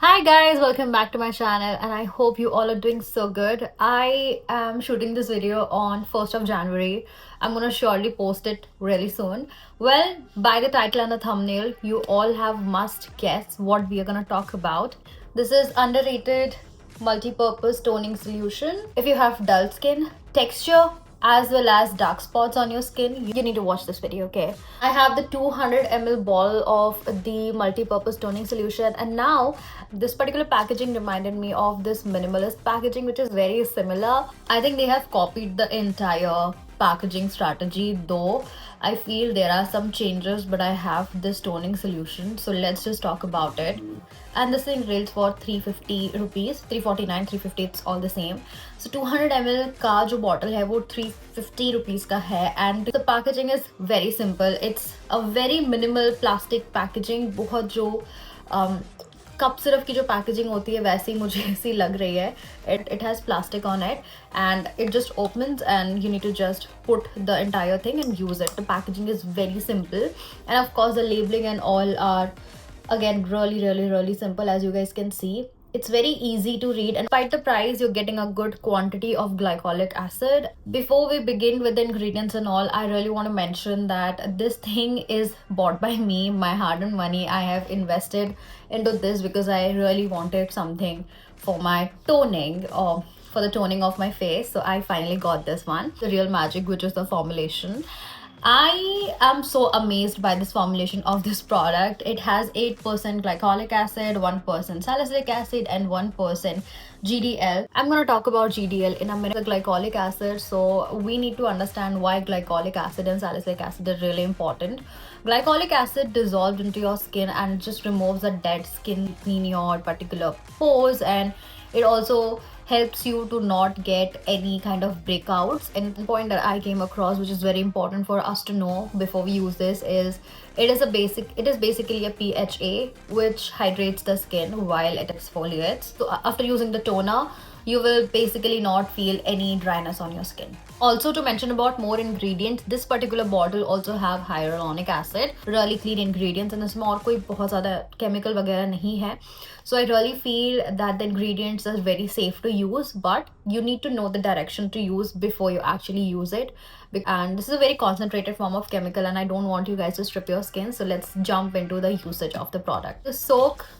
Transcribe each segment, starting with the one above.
Hi guys, welcome back to my channel and I hope you all are doing so good. I am shooting this video on 1st of January. I'm gonna surely post it really soon. Well, by the title and the thumbnail, you all have must guess what we are gonna talk about. This is underrated multi-purpose toning solution. If you have dull skin, texture, as well as dark spots on your skin, you need to watch this video. Okay, I have the 200 ml ball of the multi-purpose toning solution, and now this particular packaging reminded me of this minimalist packaging, which is very similar. I think they have copied the entire packaging strategy, though I feel there are some changes, but I have this toning solution, so let's just talk about it. And this thing retails for 350 rupees, 349, 350, it's all the same. So 200 ml का जो bottle है वो 350 rupees का है, and the packaging is very simple. It's a very minimal plastic packaging. बहुत जो cup syrup की जो पैकेजिंग होती है वैसी मुझे ऐसी लग रही है. It has plastic on it and it just opens and you need to just put the entire thing and use it. The packaging is very simple and of course the labeling and all are again really simple, as you guys can see. It's very easy to read, and despite the price, you're getting a good quantity of glycolic acid. Before we begin with the ingredients and all, I really want to mention that this thing is bought by me, my hard-earned money. I have invested into this because I really wanted something for my toning or for the toning of my face. So I finally got this one, the Real Magic, which is the formulation. I am so amazed by this formulation of this product. It has 8% glycolic acid, 1% salicylic acid, and 1% GDL. I'm going to talk about GDL in a minute, the glycolic acid. So we need to understand why glycolic acid and salicylic acid are really important. Glycolic acid dissolved into your skin and just removes the dead skin in your particular pores, and it also helps you to not get any kind of breakouts. And the point that I came across, which is very important for us to know before we use this, is it is basically a PHA which hydrates the skin while it exfoliates. So after using the toner, you will basically not feel any dryness on your skin. Also, to mention about more ingredients, this particular bottle also have hyaluronic acid, really clean ingredients, and इसमें और कोई बहुत ज़्यादा chemical वगैरह नहीं है. So I really feel that the ingredients are very safe to use, but you need to know the direction to use before you actually use it. And this is a very concentrated form of chemical, and I don't want you guys to strip your skin. So let's jump into the usage of the product.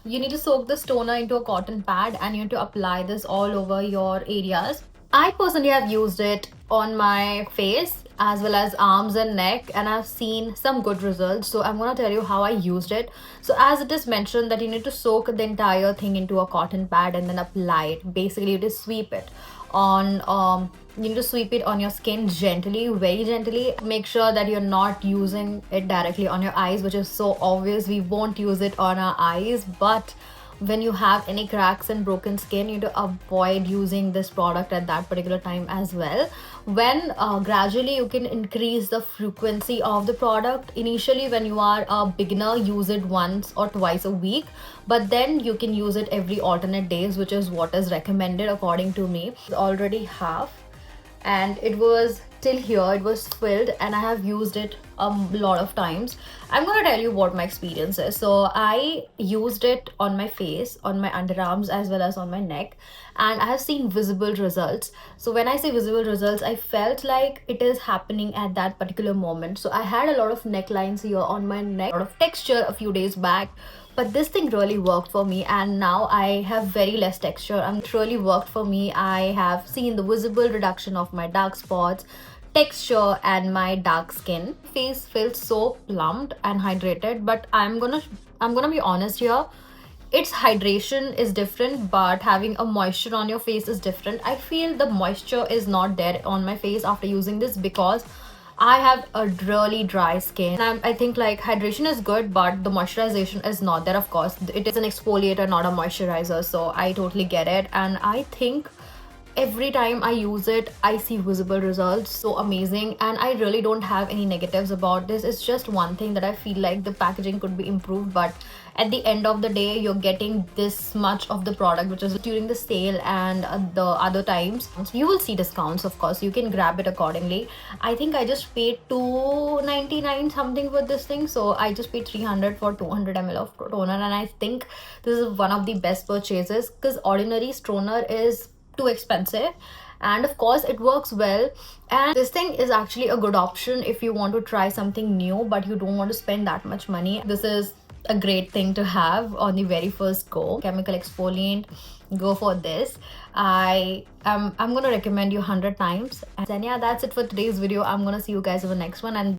You need to soak this toner into a cotton pad and you need to apply this all over your areas. I personally have used it on my face as well as arms and neck, and I've seen some good results. So I'm gonna tell you how I used it. So as it is mentioned that you need to soak the entire thing into a cotton pad and then apply it. Basically, you just sweep it on you need to sweep it on your skin gently, very gently. Make sure that you're not using it directly on your eyes, which is so obvious. We won't use it on our eyes, but when you have any cracks and broken skin, you need to avoid using this product at that particular time as well. When gradually you can increase the frequency of the product. Initially, when you are a beginner, use it once or twice a week, but then you can use it every alternate days, which is what is recommended according to me. Already half, and it was till here, it was filled, and I have used it a lot of times. I'm gonna tell you what my experience is. So I used it on my face, on my underarms, as well as on my neck, and I have seen visible results. So when I say visible results, I felt like it is happening at that particular moment. So I had a lot of necklines here on my neck, a lot of texture a few days back, but this thing really worked for me, and now I have very less texture, and it really worked for me. I have seen the visible reduction of my dark spots, texture, and my dark skin. Face feels so plumped and hydrated, but I'm gonna be honest here. Its hydration is different, but having a moisture on your face is different. I feel the moisture is not there on my face after using this because I have a really dry skin. I think like hydration is good, but the moisturization is not there. Of course, it is an exfoliator, not a moisturizer, so I totally get it. And I think every time I use it, I see visible results. So amazing. And I really don't have any negatives about this. It's just one thing that I feel like the packaging could be improved, but at the end of the day, you're getting this much of the product, which is during the sale and the other times. So you will see discounts, of course. You can grab it accordingly. I think I just paid $2.99 something for this thing. So I just paid 300 for 200 ml of toner. And I think this is one of the best purchases, because Ordinary toner is too expensive, and of course it works well. And this thing is actually a good option if you want to try something new but you don't want to spend that much money. This is a great thing to have on the very first go. Chemical exfoliant, go for this. I'm gonna recommend you 100 times. And then yeah, that's it for today's video. I'm gonna see you guys in the next one. And